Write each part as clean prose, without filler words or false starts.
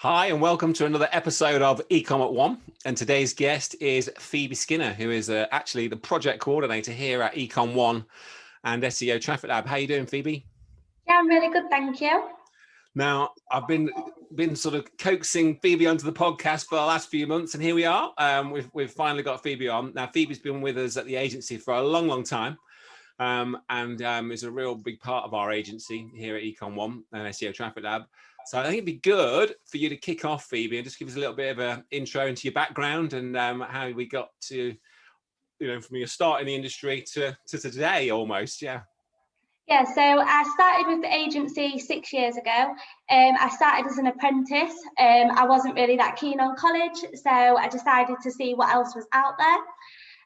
Hi, and welcome to another episode of eComOne. And today's guest is Phoebe Skinner, who is actually the project coordinator here at eComOne and SEO Traffic Lab. How you doing, Phoebe? Yeah, I'm really good, thank you. Now, I've been sort of coaxing Phoebe onto the podcast for the last few months, and here we are. We've finally got Phoebe on. Now, Phoebe's been with us at the agency for a long, long time, and is a real big part of our agency here at eComOne and SEO Traffic Lab. So I think it'd be good for you to kick off, Phoebe, and just give us a little bit of an intro into your background and how we got to, from your start in the industry to today almost. Yeah, so I started with the agency 6 years ago. I started as an apprentice. I wasn't really that keen on college, so I decided to see what else was out there.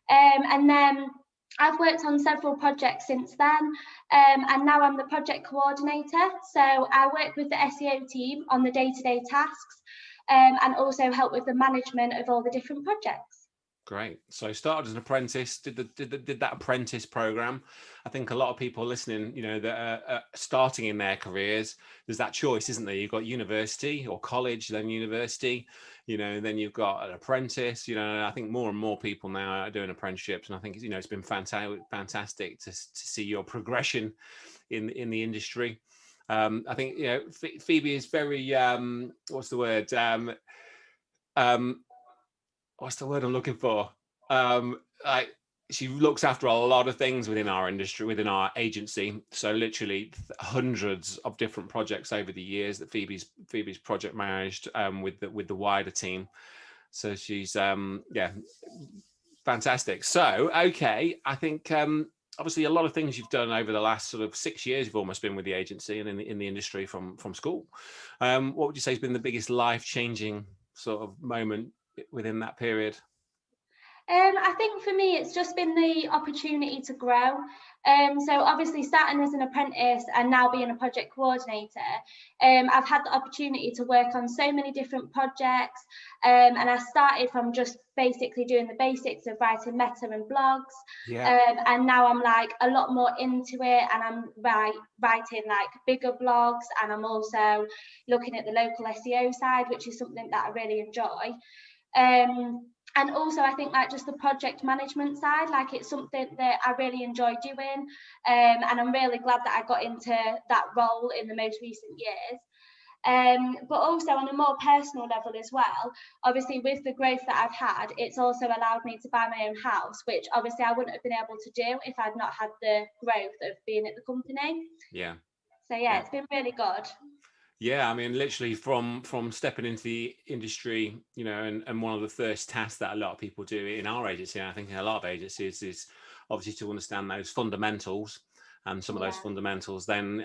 And then I've worked on several projects since then, and now I'm the project coordinator. So I work with the SEO team on the day-to-day tasks, and also help with the management of all the different projects. Great. So started as an apprentice, did that apprentice program. I think a lot of people listening, that are starting in their careers, there's that choice, isn't there? You've got university or college, then university, then you've got an apprentice. I think more and more people now are doing apprenticeships, and I think it's been fantastic to see your progression in the industry. I think Phoebe is very what's the word? What's the word I'm looking for? She looks after a lot of things within our industry, within our agency. So literally hundreds of different projects over the years that Phoebe's project managed with the wider team. So she's fantastic. So okay, I think obviously a lot of things you've done over the last sort of 6 years. You've almost been with the agency and in the industry from school. What would you say has been the biggest life-changing sort of moment within that period? I think for me, it's just been the opportunity to grow. So obviously starting as an apprentice and now being a project coordinator, I've had the opportunity to work on so many different projects. And I started from just basically doing the basics of writing meta and blogs. Yeah. And now I'm like a lot more into it, and I'm writing like bigger blogs, and I'm also looking at the local SEO side, which is something that I really enjoy. And also I think like just the project management side, like it's something that I really enjoy doing, and I'm really glad that I got into that role in the most recent years. But also on a more personal level as well, obviously with the growth that I've had, it's also allowed me to buy my own house, which obviously I wouldn't have been able to do if I'd not had the growth of being at the company. Yeah. So yeah. It's been really good. Yeah, I mean, literally from stepping into the industry, and one of the first tasks that a lot of people do in our agency, and I think in a lot of agencies, is obviously to understand those fundamentals. And some of those fundamentals, then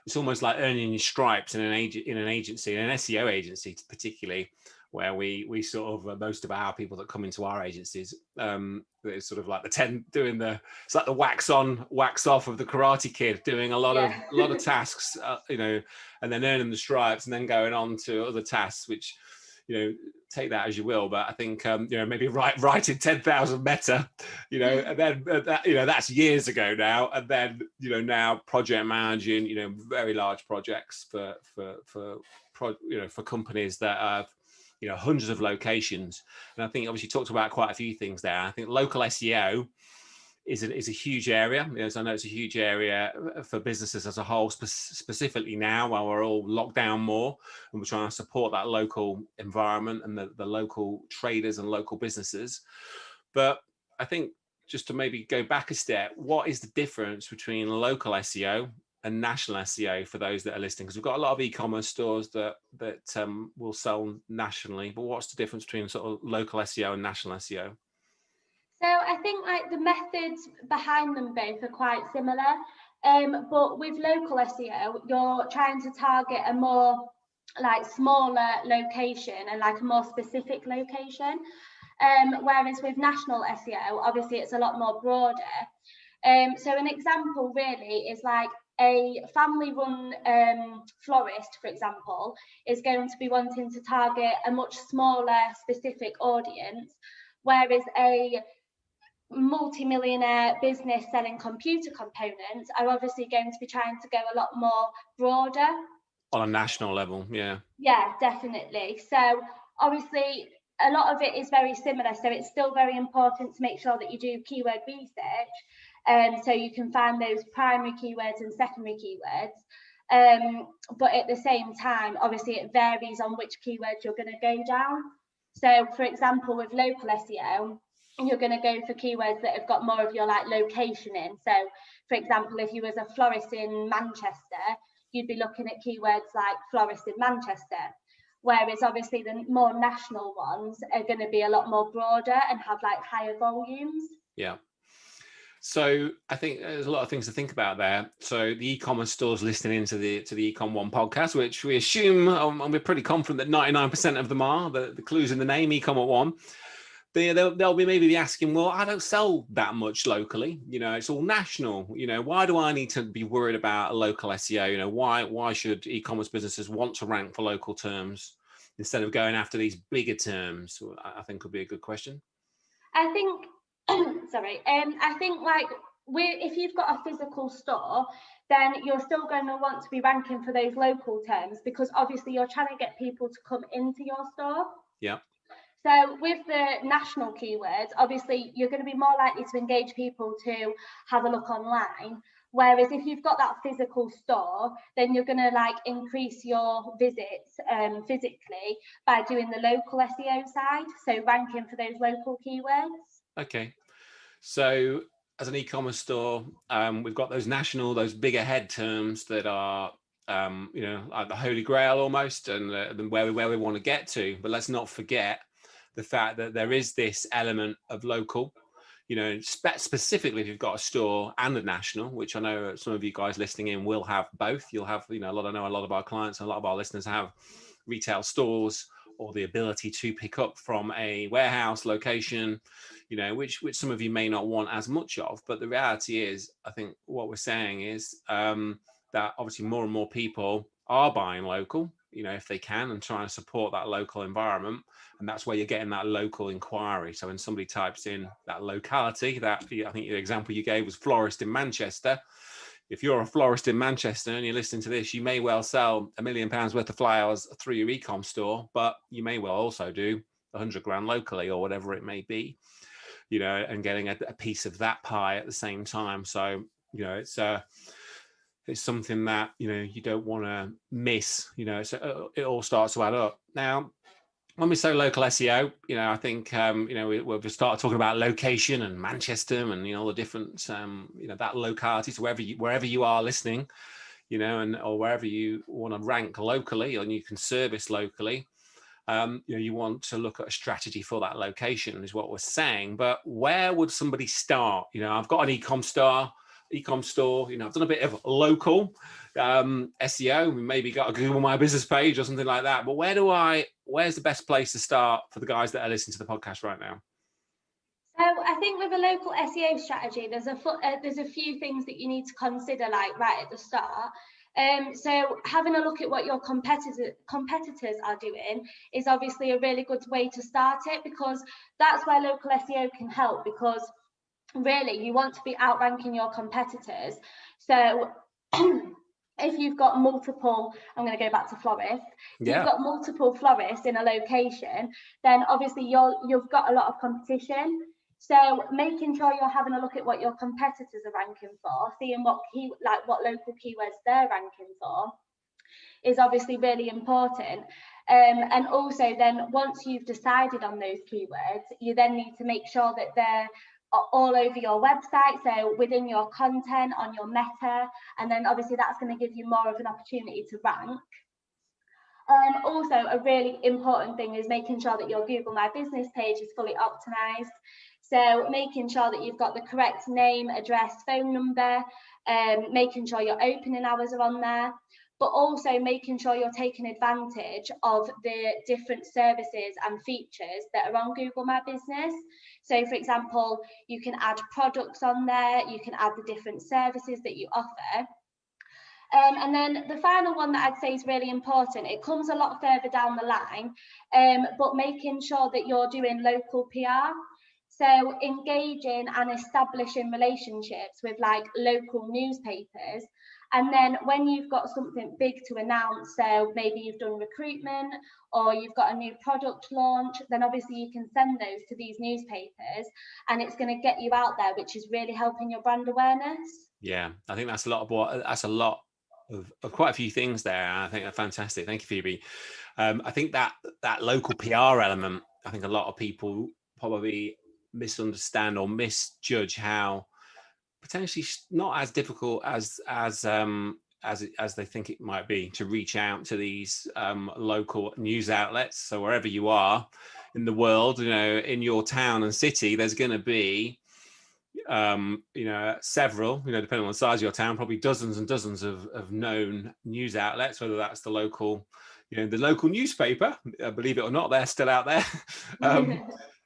it's almost like earning your stripes in an agency, in an SEO agency particularly, where we sort of most of our people that come into our agencies, it's sort of like it's like the wax on, wax off of the Karate Kid, doing a lot of tasks, and then earning the stripes and then going on to other tasks, which, take that as you will. But I think, maybe writing 10,000 meta, and then that's years ago now. And then, now project managing, very large projects for companies that have, hundreds of locations. And I think obviously talked about quite a few things there. I think local SEO is a huge area. So I know it's a huge area for businesses as a whole, specifically now while we're all locked down more, and we're trying to support that local environment and the local traders and local businesses. But I think just to maybe go back a step, what is the difference between local SEO and national SEO for those that are listening? Because we've got a lot of e-commerce stores that will sell nationally, but what's the difference between sort of local SEO and national SEO? So I think like the methods behind them both are quite similar, but with local SEO, you're trying to target a more like smaller location and like a more specific location, whereas with national SEO, obviously it's a lot more broader. So an example really is like a family-run florist, for example, is going to be wanting to target a much smaller specific audience, whereas a multi-millionaire business selling computer components are obviously going to be trying to go a lot more broader. on a national level. Yeah, definitely. So obviously a lot of it is very similar, so it's still very important to make sure that you do keyword research, so you can find those primary keywords and secondary keywords. But at the same time, obviously it varies on which keywords you're going to go down. So for example, with local SEO, you're going to go for keywords that have got more of your like location in. So for example, if you was a florist in Manchester, you'd be looking at keywords like florist in Manchester. Whereas obviously the more national ones are going to be a lot more broader and have like higher volumes. Yeah. So I think there's a lot of things to think about there. So the e-commerce stores listening into the eComOne podcast, which we assume, and we're pretty confident that 99% of them are, the clues in the name, eComOne. They'll be maybe asking, well, I don't sell that much locally. It's all national. Why do I need to be worried about local SEO? Why should e-commerce businesses want to rank for local terms instead of going after these bigger terms? I think would be a good question. I think, I think like if you've got a physical store, then you're still going to want to be ranking for those local terms, because obviously you're trying to get people to come into your store. Yeah. So with the national keywords, obviously you're going to be more likely to engage people to have a look online. Whereas if you've got that physical store, then you're going to like increase your visits physically by doing the local SEO side. So ranking for those local keywords. Okay. So as an e-commerce store, we've got those national, those bigger head terms that are, like the holy grail almost, and where we want to get to. But let's not forget the fact that there is this element of local, specifically if you've got a store and a national, which I know some of you guys listening in will have both. You'll have, a lot of our clients and a lot of our listeners have retail stores or the ability to pick up from a warehouse location, which some of you may not want as much of. But the reality is, I think what we're saying is that obviously more and more people are buying local, if they can, and trying to support that local environment. And that's where you're getting that local inquiry. So when somebody types in that locality, I think the example you gave was florist in Manchester. If you're a florist in Manchester and you're listening to this, you may well sell £1 million worth of flowers through your e-com store, but you may well also do 100 grand locally or whatever it may be, and getting a piece of that pie at the same time. So, it's something that, you don't want to miss, so it all starts to add up. Now, when we say local SEO, I think, we've started talking about location and Manchester and, all the different, that locality. So wherever you are listening, or wherever you want to rank locally and you can service locally, you want to look at a strategy for that location is what we're saying. But where would somebody start? I've got an e-com store, I've done a bit of local SEO, maybe got a Google My Business page or something like that. But where's the best place to start for the guys that are listening to the podcast right now? So I think with a local SEO strategy, there's a few things that you need to consider, like right at the start. So having a look at what your competitors are doing is obviously a really good way to start it, because that's where local SEO can help, because really you want to be outranking your competitors. So if you've got multiple, I'm going to go back to florists. If you've got multiple florists in a location, then obviously you've got a lot of competition. So making sure you're having a look at what your competitors are ranking for, seeing what local keywords they're ranking for, is obviously really important. And also then once you've decided on those keywords, you then need to make sure that they're all over your website, so within your content, on your meta, and then obviously that's going to give you more of an opportunity to rank. Also, a really important thing is making sure that your Google My Business page is fully optimized. So making sure that you've got the correct name, address, phone number, making sure your opening hours are on there, but also making sure you're taking advantage of the different services and features that are on Google My Business. So for example, you can add products on there, you can add the different services that you offer. And then the final one that I'd say is really important, it comes a lot further down the line, but making sure that you're doing local PR. So engaging and establishing relationships with like local newspapers And then when you've got something big to announce, so maybe you've done recruitment or you've got a new product launch, then obviously you can send those to these newspapers, and it's going to get you out there, which is really helping your brand awareness. Yeah, I think that's a lot of quite a few things there. And I think they're fantastic. Thank you, Phoebe. I think that local PR element, I think a lot of people probably misunderstand or misjudge how potentially not as difficult as they think it might be to reach out to these local news outlets. So wherever you are in the world, in your town and city, there's going to be several, depending on the size of your town, probably dozens and dozens of known news outlets, whether that's the local, the local newspaper, believe it or not, they're still out there,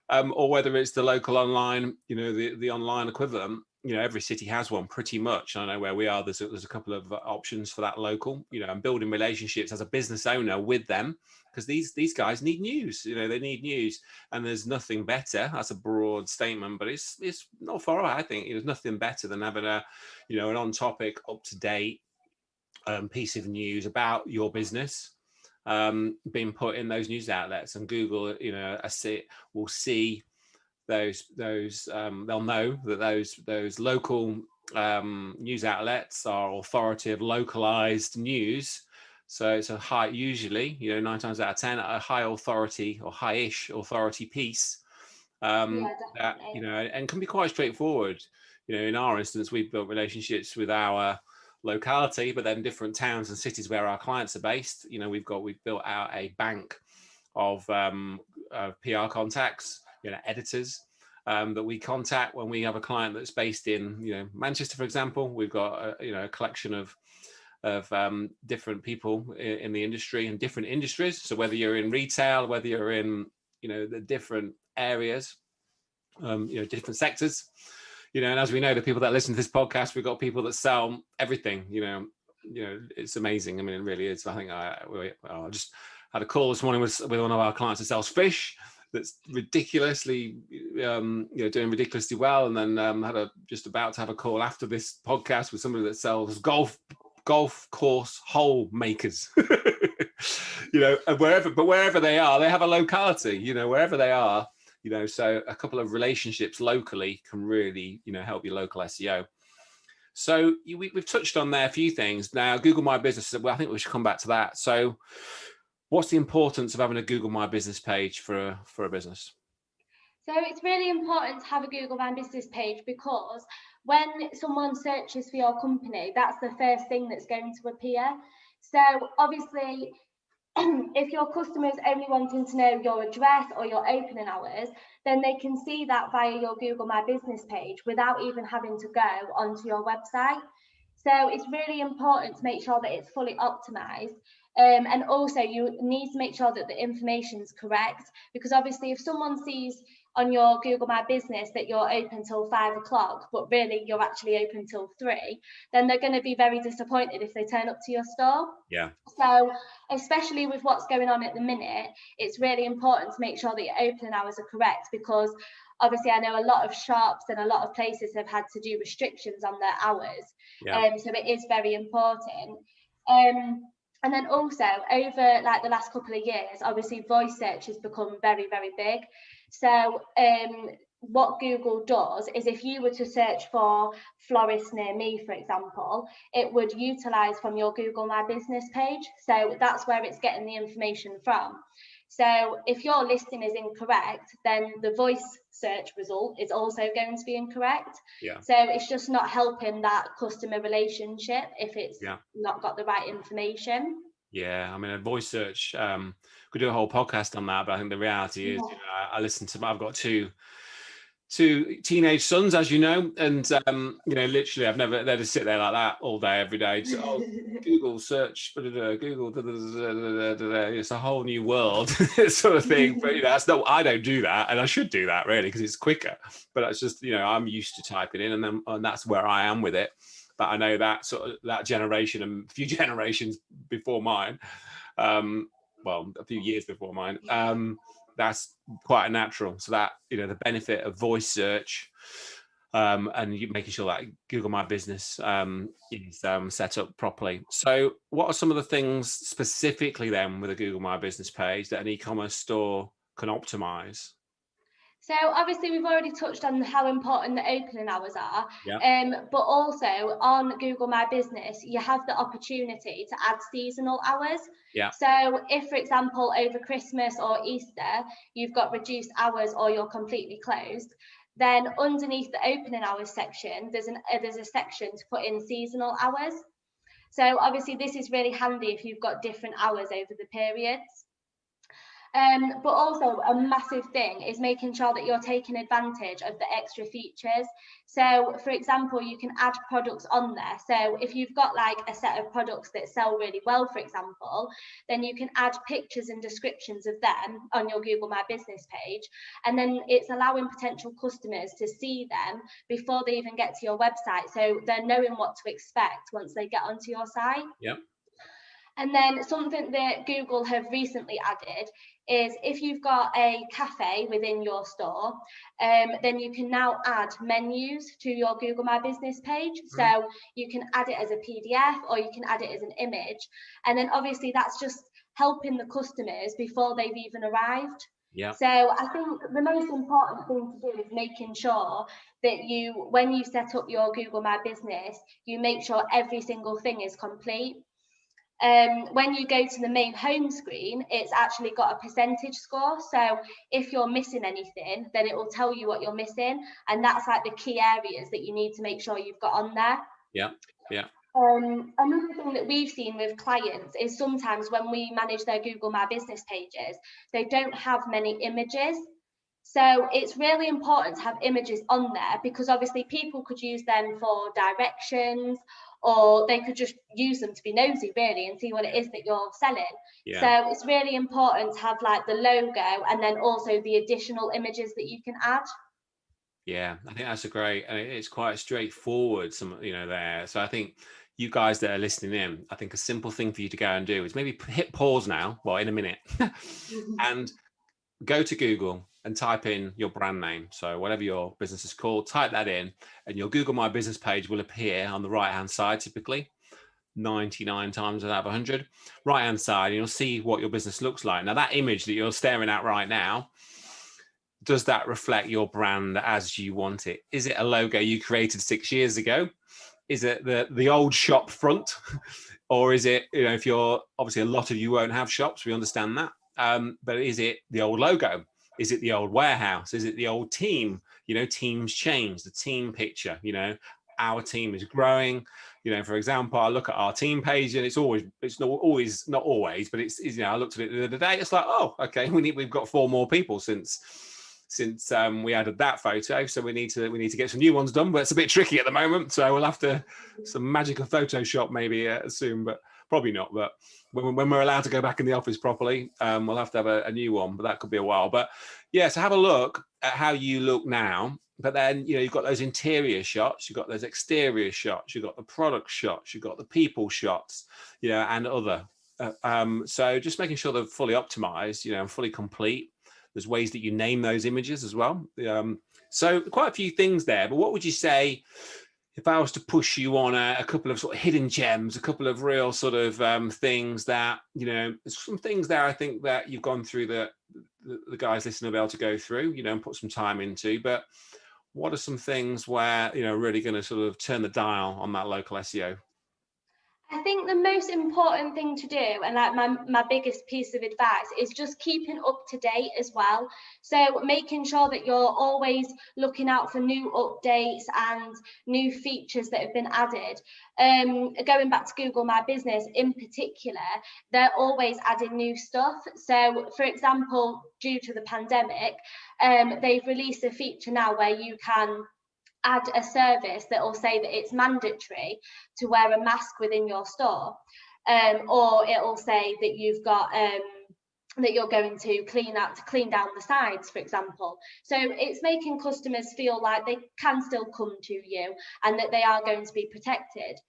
or whether it's the local online, the online equivalent. Every city has one pretty much. I know where we are, there's a couple of options for that local, and building relationships as a business owner with them, because these guys need news. They need news, and there's nothing better. That's a broad statement, but it's not far away. I think there's nothing better than having an on-topic, up-to-date piece of news about your business being put in those news outlets. And Google, will see those they'll know that those local news outlets are authoritative, localized news. So it's a high, usually, 9 times out of 10, a high authority or high-ish authority piece that, and can be quite straightforward. In our instance, we've built relationships with our locality, but then different towns and cities where our clients are based. We've built out a bank of PR contacts, editors that we contact when we have a client that's based in, Manchester, for example. We've got a collection of different people in the industry and different industries. So whether you're in retail, whether you're in, the different areas, different sectors, and as we know, the people that listen to this podcast, we've got people that sell everything. It's amazing. I mean, it really is. I think I just had a call this morning with one of our clients that sells fish. That's ridiculously, doing ridiculously well. And then just about to have a call after this podcast with somebody that sells golf course hole makers. And wherever they are, they have a locality. Wherever they are, so a couple of relationships locally can really, help your local SEO. So we've touched on there a few things. Now, Google My Business, well, I think we should come back to that. So what's the importance of having a Google My Business page for a business? So it's really important to have a Google My Business page, because when someone searches for your company, that's the first thing that's going to appear. So obviously, if your customer's only wanting to know your address or your opening hours, then they can see that via your Google My Business page without even having to go onto your website. So it's really important to make sure that it's fully optimized. And also you need to make sure that the information is correct, because obviously if someone sees on your Google My Business that you're open till 5 o'clock, but really you're actually open till 3, then they're going to be very disappointed if they turn up to your store. Yeah. So especially with what's going on at the minute, it's really important to make sure that your opening hours are correct, because obviously I know a lot of shops and a lot of places have had to do restrictions on their hours. Yeah. So it is very important. And then also over like the last couple of years, obviously voice search has become very, very big. So what Google does is, if you were to search for florist near me, for example, it would utilize from your Google My Business page. So that's where it's getting the information from. So if your listing is incorrect, then the voice search result is also going to be incorrect. Yeah. So it's just not helping that customer relationship if it's not got the right information. Yeah, I mean, a voice search, could do a whole podcast on that, but I think the reality is, I listen to, I've got two teenage sons, as you know, and literally they just sit there like that all day, every day. So, Google search, Google, it's a whole new world sort of thing. But I don't do that, and I should do that really, because it's quicker. But that's just, I'm used to typing in, and that's where I am with it. But I know that sort of that generation and a few generations before mine, well, a few years before mine, that's quite a natural. So that, the benefit of voice search, and you making sure that Google My Business is set up properly. So what are some of the things specifically then with a Google My Business page that an e-commerce store can optimize? So obviously we've already touched on how important the opening hours are, Yeah. but also on Google My Business, you have the opportunity to add seasonal hours. Yeah. So if, for example, over Christmas or Easter, you've got reduced hours or you're completely closed, then underneath the opening hours section, there's a section to put in seasonal hours. So obviously this is really handy if you've got different hours over the periods. But also a massive thing is making sure that you're taking advantage of the extra features. So for example, you can add products on there. So if you've got like a set of products that sell really well, for example, then you can add pictures and descriptions of them on your Google My Business page. And then it's allowing potential customers to see them before they even get to your website. So they're knowing what to expect once they get onto your site. Yeah. And then something that Google have recently added is if you've got a cafe within your store, then you can now add menus to your Google My Business page. So you can add it as a PDF or you can add it as an image. And then obviously that's just helping the customers before they've even arrived. Yeah. So I think the most important thing to do is making sure that you, when you set up your Google My Business, you make sure every single thing is complete. When you go to the main home screen, it's actually got a percentage score. So if you're missing anything, then it will tell you what you're missing. And that's like the key areas that you need to make sure you've got on there. Yeah. Yeah. Another thing that we've seen with clients is sometimes when we manage their Google My Business pages, they don't have many images. So it's really important to have images on there because obviously people could use them for directions, or they could just use them to be nosy really and see what it is that you're selling. Yeah. So it's really important to have like the logo and then also the additional images that you can add. Yeah, I think that's a great, and it's quite straightforward, there. So I think you guys that are listening in, I think a simple thing for you to go and do is maybe hit pause now, well, in a minute, and go to Google and type in your brand name. So whatever your business is called, type that in, and your Google My Business page will appear on the right-hand side, typically 99 times out of 100. Right-hand side, and you'll see what your business looks like. Now, that image that you're staring at right now, does that reflect your brand as you want it? Is it a logo you created 6 years ago? Is it the old shop front? Or is it, if you're, obviously a lot of you won't have shops, we understand that. But is it the old logo? Is it the old warehouse? Is it the old team? Teams change, the team picture, our team is growing. For example, I look at our team page and it's not always, but it's I looked at it the other day. It's like, oh, okay, we've got 4 more people since we added that photo, so we need to get some new ones done, but it's a bit tricky at the moment, so we'll have to some magical Photoshop maybe soon, but probably not. But when we're allowed to go back in the office properly, we'll have to have a new one, but that could be a while. But yeah, so have a look at how you look now, but then you've got those interior shots, you've got those exterior shots, you've got the product shots, you've got the people shots, and other so just making sure they're fully optimized, and fully complete. There's ways that you name those images as well. So quite a few things there, but what would you say if I was to push you on a couple of sort of hidden gems, a couple of real sort of things that, some things there I think that you've gone through that the guys listening will be able to go through, and put some time into, but what are some things where, really going to sort of turn the dial on that local SEO? I think the most important thing to do, and like my biggest piece of advice, is just keeping up to date as well. So making sure that you're always looking out for new updates and new features that have been added. Going back to Google My Business in particular, they're always adding new stuff. So for example, due to the pandemic, they've released a feature now where you can add a service that will say that it's mandatory to wear a mask within your store, or it will say that you've got that you're going to clean down the sides, for example. So it's making customers feel like they can still come to you and that they are going to be protected.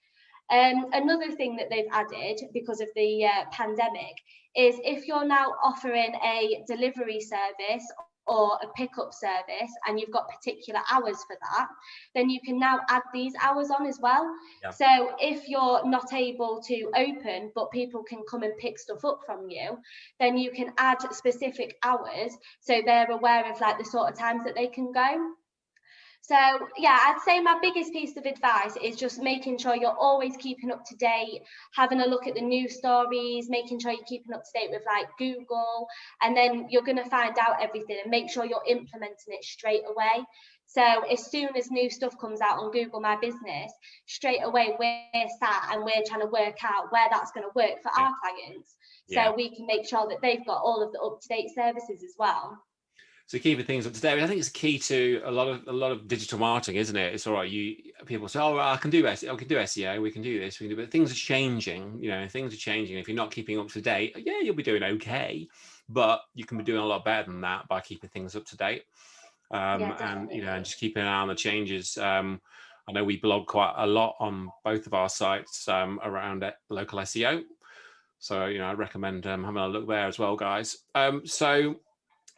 Another thing that they've added because of the pandemic is if you're now offering a delivery service or a pickup service and you've got particular hours for that, then you can now add these hours on as well. Yeah. So if you're not able to open, but people can come and pick stuff up from you, then you can add specific hours so they're aware of like the sort of times that they can go. So yeah, I'd say my biggest piece of advice is just making sure you're always keeping up to date, having a look at the news stories, making sure you're keeping up to date with like Google, and then you're going to find out everything and make sure you're implementing it straight away. So as soon as new stuff comes out on Google My Business, straight away we're sat and we're trying to work out where that's going to work for our clients. So we can make sure that they've got all of the up-to-date services as well. So keeping things up to date, I think it's key to a lot of digital marketing, isn't it? It's all right. People say, "Oh, I can do SEO. I can do SEO. We can do this. We can do." But things are changing. Things are changing. If you're not keeping up to date, yeah, you'll be doing okay, but you can be doing a lot better than that by keeping things up to date. And just keeping an eye on the changes. I know we blog quite a lot on both of our sites around local SEO. So I recommend having a look there as well, guys.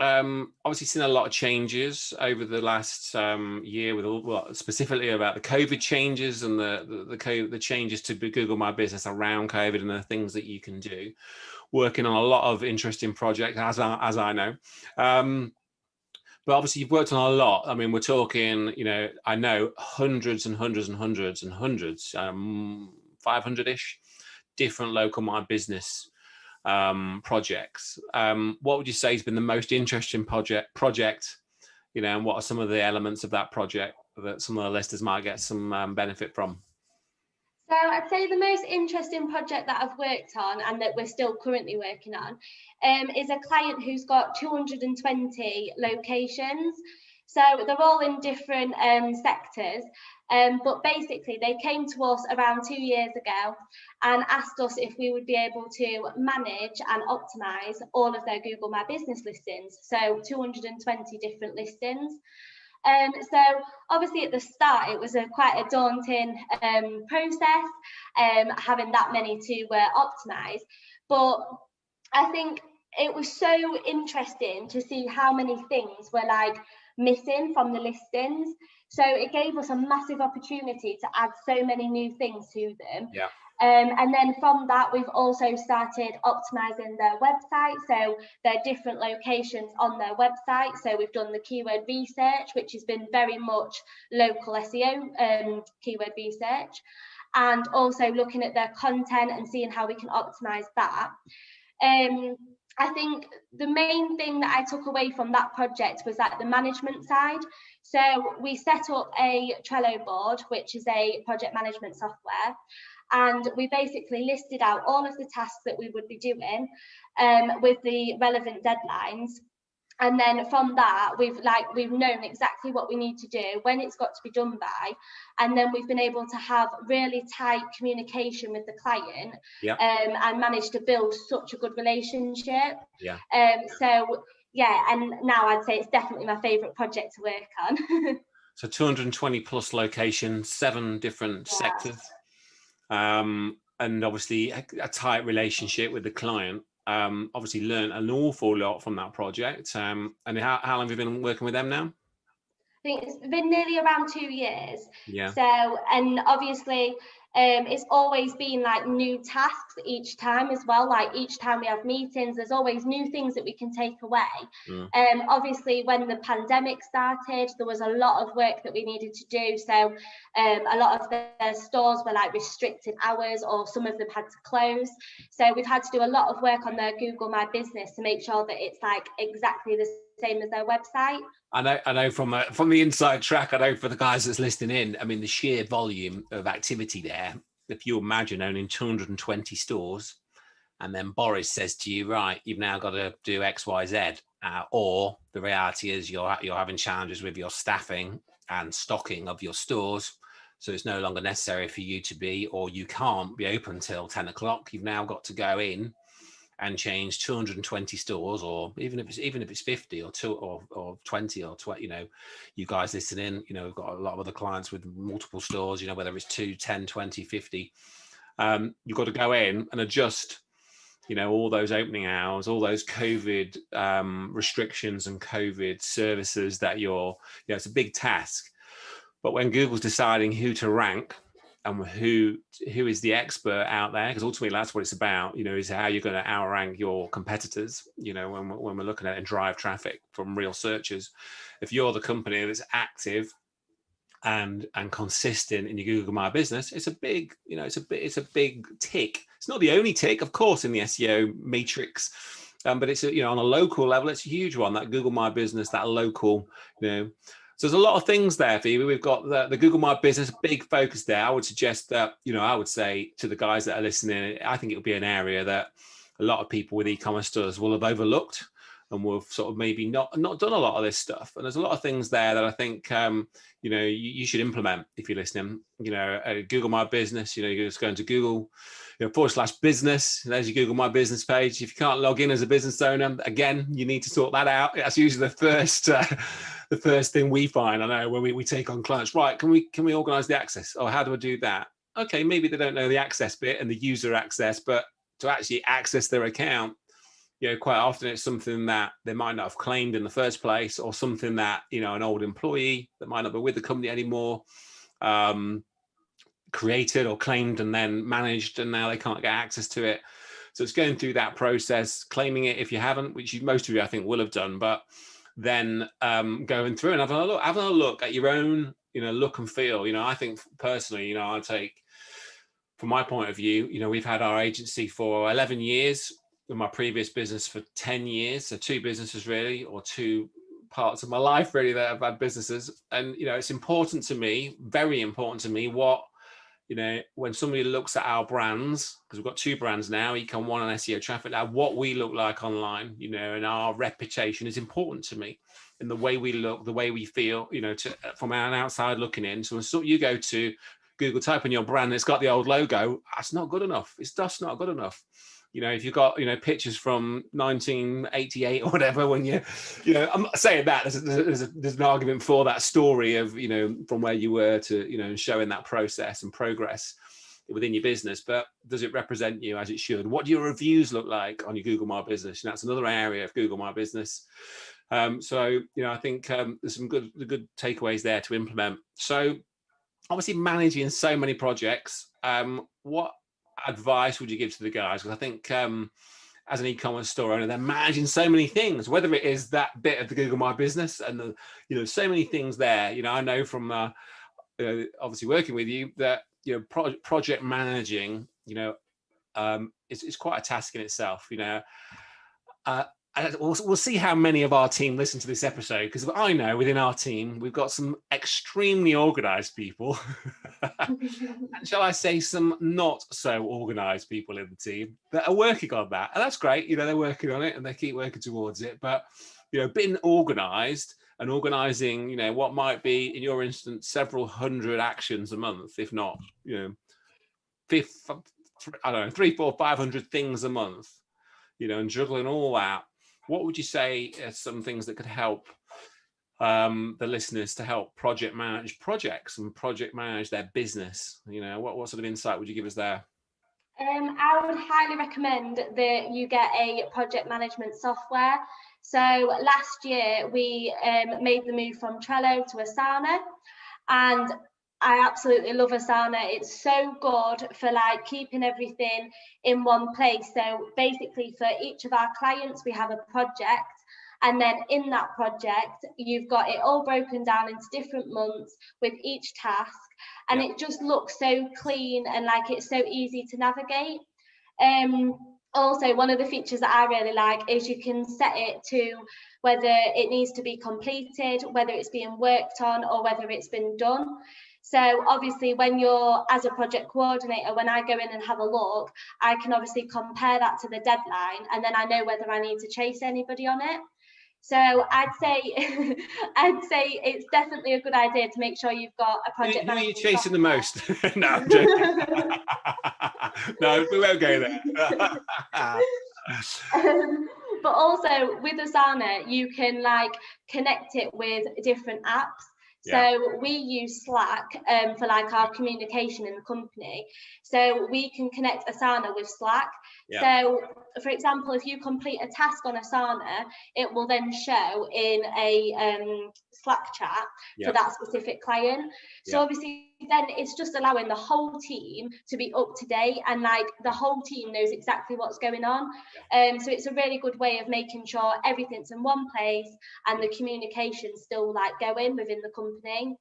Obviously seen a lot of changes over the last year with specifically about the COVID changes and the changes to Google My Business around COVID and the things that you can do. Working on a lot of interesting projects, as I know. But obviously you've worked on a lot. I mean, we're talking, I know hundreds and hundreds and hundreds and hundreds, 500-ish different local My Business projects. What would you say has been the most interesting project, and what are some of the elements of that project that some of the listeners might get some benefit from? So I'd say the most interesting project that I've worked on and that we're still currently working on is a client who's got 220 locations. So they're all in different sectors, but basically they came to us around 2 years ago and asked us if we would be able to manage and optimize all of their Google My Business listings. So 220 different listings. So obviously at the start it was quite a daunting process, having that many to optimize, but I think it was so interesting to see how many things were like missing from the listings. So it gave us a massive opportunity to add so many new things to them. Yeah. And then from that, we've also started optimizing their website. So there are different locations on their website. So we've done the keyword research, which has been very much local SEO keyword research, and also looking at their content and seeing how we can optimize that. I think the main thing that I took away from that project was like the management side. So we set up a Trello board, which is a project management software. And we basically listed out all of the tasks that we would be doing with the relevant deadlines. And then from that, we've known exactly what we need to do, when it's got to be done by. And then we've been able to have really tight communication with the client, and managed to build such a good relationship. And now I'd say it's definitely my favourite project to work on. So 220 plus locations, 7 different sectors. And obviously a tight relationship with the client. Obviously learned an awful lot from that project. And how long have you been working with them now? I think it's been nearly around 2 years. Yeah. So, and obviously it's always been like new tasks each time as well. Like each time we have meetings, there's always new things that we can take away. Obviously when the pandemic started, there was a lot of work that we needed to do. So a lot of the stores were like restricted hours, or some of them had to close. So we've had to do a lot of work on their Google My Business to make sure that it's like exactly the same as their website. I know from the inside track, I know for the guys that's listening in, I mean, the sheer volume of activity there, if you imagine owning 220 stores, and then Boris says to you, right, you've now got to do X, Y, Z, or the reality is you're having challenges with your staffing and stocking of your stores. So it's no longer necessary for you to be, or you can't be open till 10 o'clock. You've now got to go in and change 220 stores, or even if it's 50 or 2 or 20 or 20, you guys listening, we've got a lot of other clients with multiple stores, whether it's 2, 10, 20, 50. You've got to go in and adjust you know, all those opening hours, all those COVID restrictions and COVID services that it's a big task. But when Google's deciding who to rank and who is the expert out there, because ultimately that's what it's about, you know, is how you're going to outrank your competitors, you know, when we're looking at it and drive traffic from real searchers. If you're the company that's active and consistent in your Google My Business, it's a big, you know, it's a big tick. It's not the only tick, of course, in the SEO matrix, but it's you know, on a local level, it's a huge one. That Google My Business, that local, you know. So there's a lot of things there, Phoebe. We've got the Google My Business, big focus there. I would suggest that, you know, I would say to the guys that are listening, I think it would be an area that a lot of people with e-commerce stores will have overlooked, and we've sort of maybe not done a lot of this stuff. And there's a lot of things there that I think, you know, you should implement if you're listening. You know, Google My Business, you know, you just go into Google, you know, /business. There's your Google My Business page. If you can't log in as a business owner, again, you need to sort that out. That's usually the first thing we find. I know when we take on clients, right, can we organize the access? Or how do I do that? Okay, maybe they don't know the access bit and the user access, but to actually access their account, you know, quite often it's something that they might not have claimed in the first place, or something that, you know, an old employee that might not be with the company anymore created or claimed and then managed, and now they can't get access to it. So it's going through that process, claiming it if you haven't, which most of you I think will have done, but then going through and having a look at your own, you know, look and feel. You know, I think personally, you know, I take, from my point of view, you know, we've had our agency for 11 years, in my previous business for 10 years. So 2 businesses really, or 2 parts of my life really that I've had businesses. And, you know, it's important to me, very important to me, what, you know, when somebody looks at our brands, because we've got 2 brands now, eComOne and SEO Traffic Lab, what we look like online, you know, and our reputation is important to me. And the way we look, the way we feel, you know, from an outside looking in. So when you go to Google, type in your brand, and it's got the old logo, that's not good enough. It's just not good enough. You know, if you've got, you know, pictures from 1988 or whatever, when you know, I'm not saying that there's an argument for that story of, you know, from where you were to, you know, showing that process and progress within your business, but does it represent you as it should? What do your reviews look like on your Google My Business? And that's another area of Google My Business. So, you know, I think there's some good takeaways there to implement. So obviously managing so many projects, what advice would you give to the guys? Because I think as an e-commerce store owner, they're managing so many things, whether it is that bit of the Google My Business and the, you know, so many things there. You know, I know from you know, obviously working with you that, you know, project managing, you know, it's quite a task in itself. You know, we'll see how many of our team listen to this episode, because I know within our team we've got some extremely organized people and shall I say some not so organized people in the team that are working on that, and that's great. You know, they're working on it and they keep working towards it, but, you know, being organized and organizing, you know, what might be, in your instance, several hundred actions a month, if not, you know, 300, 400, 500 things a month, you know, and juggling all that. What would you say are some things that could help the listeners to help project manage projects and project manage their business? You know, what sort of insight would you give us there? I would highly recommend that you get a project management software. So last year we made the move from Trello to Asana, and I absolutely love Asana. It's so good for like keeping everything in one place. So basically for each of our clients, we have a project, and then in that project, you've got it all broken down into different months with each task, and it just looks so clean and like it's so easy to navigate. Also, one of the features that I really like is you can set it to whether it needs to be completed, whether it's being worked on, or whether it's been done. So obviously when you're, as a project coordinator, when I go in and have a look, I can obviously compare that to the deadline, and then I know whether I need to chase anybody on it. So I'd say it's definitely a good idea to make sure you've got a project. Who are you chasing the most? No, I'm joking. No, we won't go there. But also with Asana, you can like connect it with different apps. So we use Slack for like our communication in the company. So we can connect Asana with Slack. So, for example, if you complete a task on Asana, it will then show in a Slack chat for that specific client. So obviously then it's just allowing the whole team to be up to date, and like the whole team knows exactly what's going on. So it's a really good way of making sure everything's in one place and the communication's still like going within the company.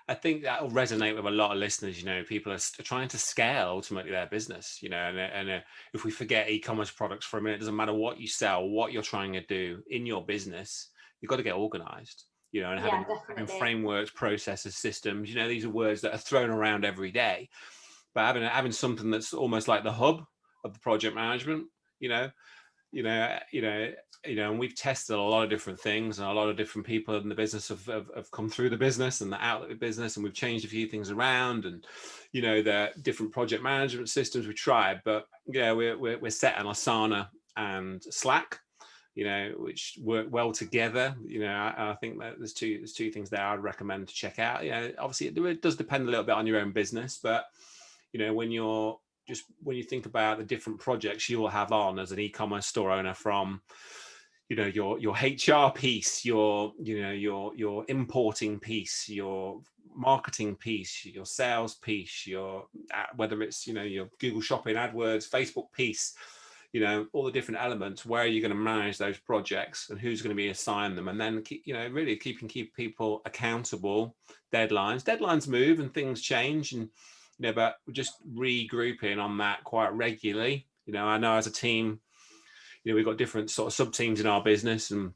I think that will resonate with a lot of listeners. You know, people are trying to scale ultimately their business, you know, and if we forget e-commerce products for a minute, it doesn't matter what you sell, what you're trying to do in your business, you've got to get organized, you know, and having frameworks, processes, systems, you know, these are words that are thrown around every day, but having something that's almost like the hub of the project management, and we've tested a lot of different things, and a lot of different people in the business have come through the business and the outlet business, and we've changed a few things around, and you know, the different project management systems we tried, but yeah, we're set on Asana and Slack, you know, which work well together. You know, I think that there's two things there I'd recommend to check out. You know, obviously it does depend a little bit on your own business, but you know, when you think about the different projects you will have on as an e-commerce store owner, from you know, your HR piece, your importing piece, your marketing piece, your sales piece, your whether it's, you know, your Google Shopping, AdWords, Facebook piece, you know, all the different elements, where are you going to manage those projects and who's going to be assigned them, and then keep people accountable. Deadlines move and things change, and you know, but we're just regrouping on that quite regularly. You know, I know as a team, you know, we've got different sort of sub teams in our business, and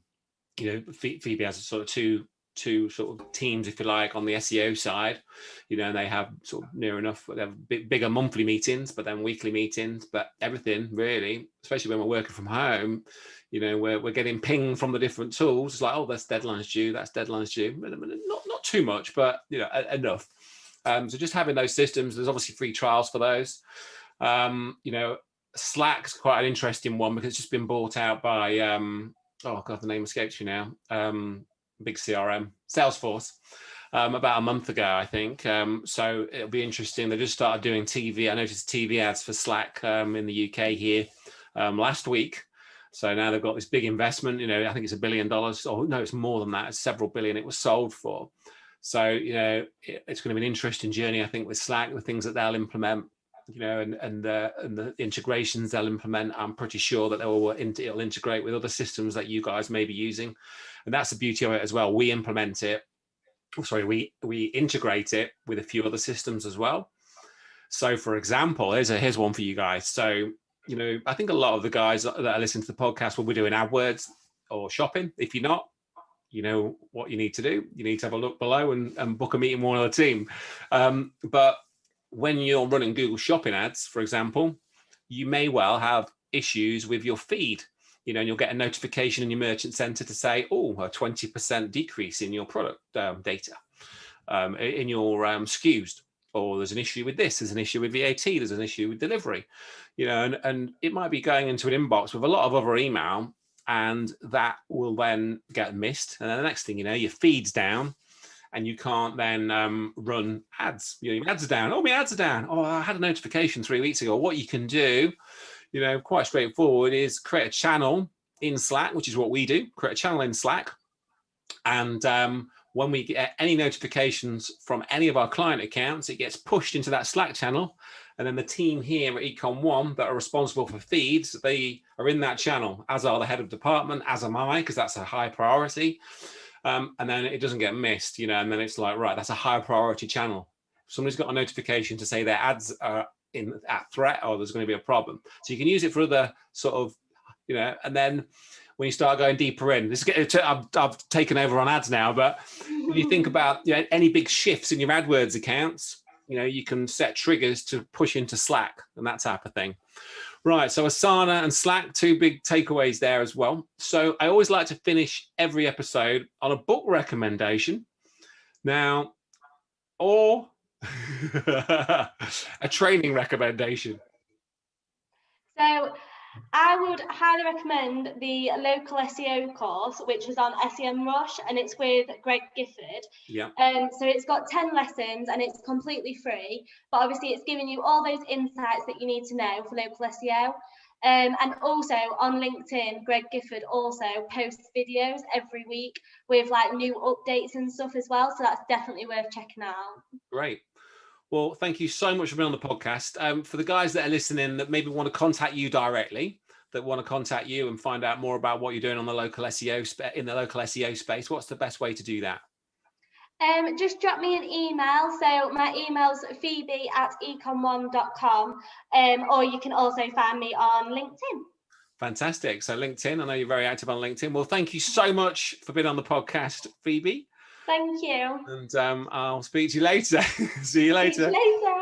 you know, Phoebe has a sort of two sort of teams, if you like, on the SEO side. You know, and they have sort of near enough, they have bigger monthly meetings, but then weekly meetings. But everything really, especially when we're working from home, you know, we're getting pinged from the different tools. It's like, oh, that's deadline's due. Not too much, but you know, enough. So just having those systems, there's obviously free trials for those. You know, Slack's quite an interesting one because it's just been bought out by, oh God, the name escapes me now. Big CRM, Salesforce, about a month ago, I think. So it'll be interesting. They just started doing TV. I noticed TV ads for Slack in the UK here last week. So now they've got this big investment. You know, I think it's $1 billion. Oh no, it's more than that. It's several billion it was sold for. So, you know, it's going to be an interesting journey, I think, with Slack, the things that they'll implement, you know, and the integrations they'll implement. I'm pretty sure that it'll integrate with other systems that you guys may be using. And that's the beauty of it as well. We implement it. We integrate it with a few other systems as well. So, for example, here's one for you guys. So, you know, I think a lot of the guys that are listening to the podcast will be doing AdWords or shopping. If you're not, you know what you need to do. You need to have a look below and book a meeting with one of the team. But when you're running Google Shopping ads, for example, you may well have issues with your feed. You know, and you'll get a notification in your merchant center to say, oh, a 20% decrease in your product data, in your SKUs, or there's an issue with this, there's an issue with VAT, there's an issue with delivery. You know, and it might be going into an inbox with a lot of other email, and that will then get missed. And then the next thing you know, your feed's down and you can't then run ads. You know, your ads are down. Oh, my ads are down. Oh, I had a notification 3 weeks ago. What you can do, you know, quite straightforward, is create a channel in Slack, which is what we do. Create a channel in Slack. And when we get any notifications from any of our client accounts, it gets pushed into that Slack channel. And then the team here at eComOne that are responsible for feeds, they are in that channel, as are the head of department, as am I, because that's a high priority. And then it doesn't get missed, you know, and then it's like, right, that's a high priority channel. Somebody's got a notification to say their ads are at threat, or there's going to be a problem. So you can use it for other sort of, you know, and then when you start going deeper in, I've taken over on ads now, but when you think about, you know, any big shifts in your AdWords accounts, you know, you can set triggers to push into Slack and that type of thing. Right, so Asana and Slack, two big takeaways there as well. So I always like to finish every episode on a book recommendation. Now, or a training recommendation. So I would highly recommend the local SEO course, which is on SEMrush, and it's with Greg Gifford. Yeah. So it's got 10 lessons and it's completely free, but obviously it's giving you all those insights that you need to know for local SEO. And also on LinkedIn, Greg Gifford also posts videos every week with like new updates and stuff as well. So that's definitely worth checking out. Great. Well, thank you so much for being on the podcast. For the guys that are listening that maybe want to contact you directly, that want to contact you and find out more about what you're doing on the local SEO in the local SEO space, what's the best way to do that? Just drop me an email. So my email's phoebe@ecomone.com, or you can also find me on LinkedIn. Fantastic. So LinkedIn, I know you're very active on LinkedIn. Well, thank you so much for being on the podcast, Phoebe. Thank you. And I'll speak to you later. See you later. See you later.